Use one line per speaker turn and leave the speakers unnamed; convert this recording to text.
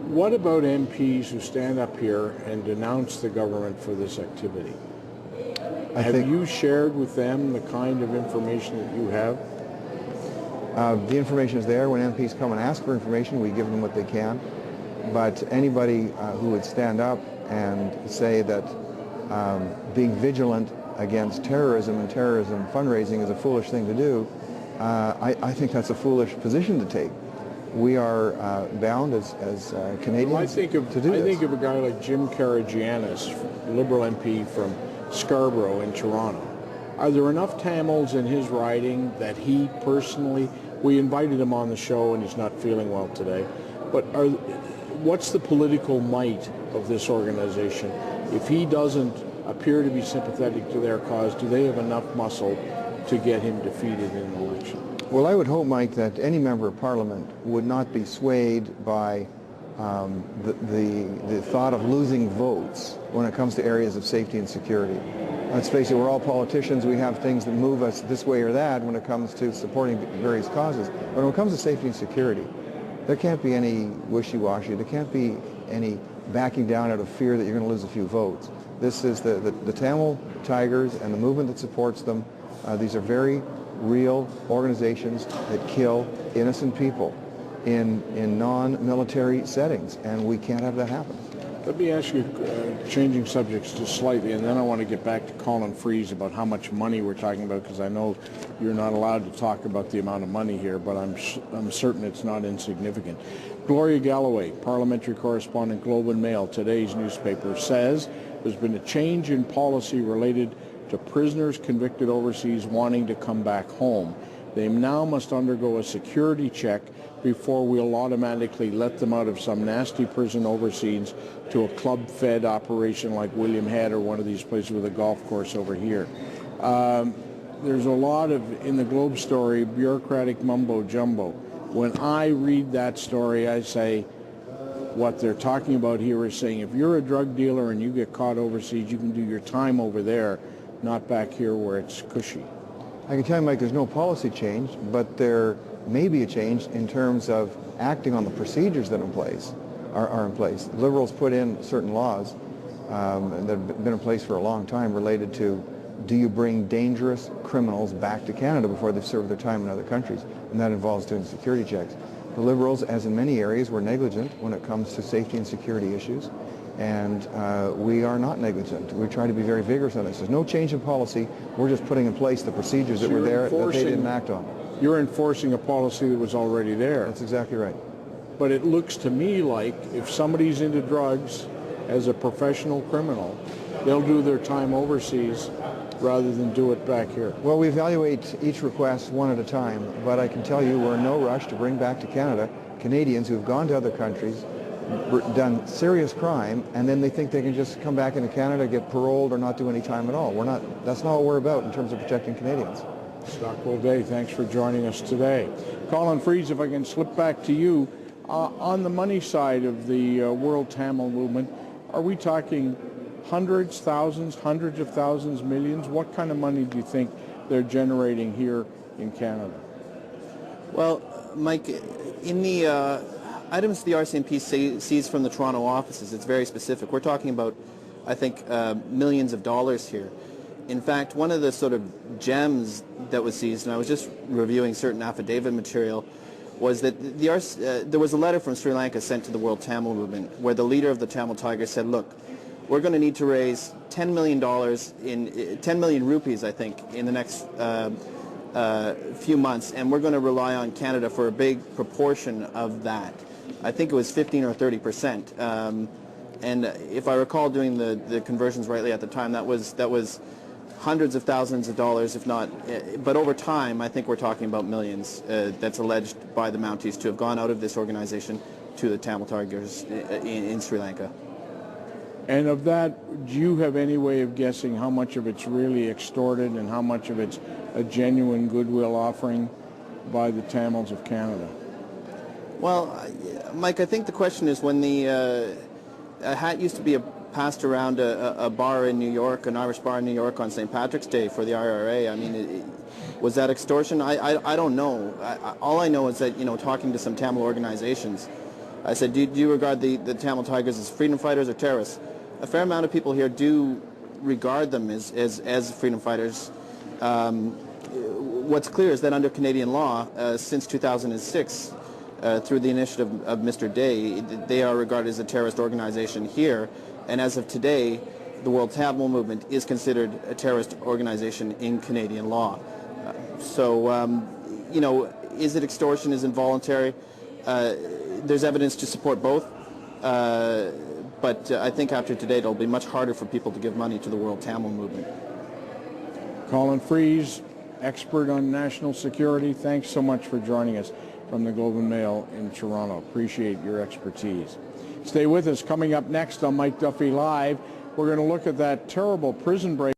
What about MPs who stand up here and denounce the government for this activity? Have you shared with them the kind of information that you have?
The information is there. When MPs come and ask for information, we give them what they can. But anybody who would stand up and say that being vigilant against terrorism and terrorism fundraising is a foolish thing to do, I think that's a foolish position to take. We are bound as Canadians to do this.
I think of a guy like Jim Karagiannis, Liberal MP from Scarborough in Toronto. Are there enough Tamils in his riding that he personally, we invited him on the show and he's not feeling well today, but what's the political might of this organization? If he doesn't appear to be sympathetic to their cause, do they have enough muscle to get him defeated in an election?
Well, I would hope, Mike, that any member of Parliament would not be swayed by the thought of losing votes when it comes to areas of safety and security. Let's face it, we're all politicians. We have things that move us this way or that when it comes to supporting various causes. But when it comes to safety and security, there can't be any wishy-washy. There can't be any backing down out of fear that you're going to lose a few votes. This is the Tamil Tigers and the movement that supports them. These are very real organizations that kill innocent people in non-military settings, and we can't have that happen.
Let me ask you, changing subjects just slightly, and then I want to get back to Colin Freeze about how much money we're talking about, because I know you're not allowed to talk about the amount of money here, but I'm certain it's not insignificant. Gloria Galloway, parliamentary correspondent, Globe and Mail, today's newspaper, says there's been a change in policy related to prisoners convicted overseas wanting to come back home. They now must undergo a security check before we'll automatically let them out of some nasty prison overseas to a club-fed operation like William Head or one of these places with a golf course over here. There's a lot of, in the Globe story, bureaucratic mumbo-jumbo. When I read that story, I say, what they're talking about here is saying if you're a drug dealer and you get caught overseas, you can do your time over there, not back here where it's cushy.
I can tell you, Mike, there's no policy change, but there may be a change in terms of acting on the procedures that are in place. Liberals put in certain laws that have been in place for a long time related to, do you bring dangerous criminals back to Canada before they've served their time in other countries? And that involves doing security checks. The Liberals, as in many areas, were negligent when it comes to safety and security issues. And we are not negligent. We try to be very vigorous on this. There's no change in policy. We're just putting in place the procedures that were there that they didn't act on.
You're enforcing a policy that was already there.
That's exactly right.
But it looks to me like if somebody's into drugs as a professional criminal, they'll do their time overseas rather than do it back here.
Well, we evaluate each request one at a time, but I can tell you we're in no rush to bring back to Canada Canadians who have gone to other countries, done serious crime, and then they think they can just come back into Canada, get paroled, or not do any time at all. That's not what we're about in terms of protecting Canadians.
Stockwell Day, thanks for joining us today. Colin Freeze, if I can slip back to you, on the money side of the World Tamil movement, are we talking hundreds, thousands, hundreds of thousands, millions? What kind of money do you think they're generating here in Canada?
Well, Mike, in the items the RCMP sees from the Toronto offices, it's very specific. We're talking about, I think, millions of dollars here. In fact, one of the sort of gems that was seized, and I was just reviewing certain affidavit material, was that there was a letter from Sri Lanka sent to the World Tamil Movement where the leader of the Tamil Tigers said, look, we're going to need to raise $10 million in 10 million rupees, I think, in the next few months, and we're going to rely on Canada for a big proportion of that. I think it was 15 or 30%. And if I recall doing the conversions rightly at the time, that was hundreds of thousands of dollars, if not, but over time, I think we're talking about millions that's alleged by the Mounties to have gone out of this organization to the Tamil Tigers in Sri Lanka.
And of that, do you have any way of guessing how much of it's really extorted and how much of it's a genuine goodwill offering by the Tamils of Canada?
Well, Mike, I think the question is when the a hat used to be passed around a bar in New York, an Irish bar in New York on St. Patrick's Day for the IRA. I mean, was that extortion? I don't know. All I know is that, talking to some Tamil organizations, I said, do you regard the Tamil Tigers as freedom fighters or terrorists? A fair amount of people here do regard them as freedom fighters. What's clear is that under Canadian law, since 2006, through the initiative of Mr. Day, they are regarded as a terrorist organization here, and as of today, the World Tamil Movement is considered a terrorist organization in Canadian law. You know, is it extortion? Is it involuntary? There's evidence to support both, but I think after today it'll be much harder for people to give money to the World Tamil Movement.
Colin Freeze, expert on national security, thanks so much for joining us from the Globe and Mail in Toronto. Appreciate your expertise. Stay with us. Coming up next on Mike Duffy Live, we're going to look at that terrible prison break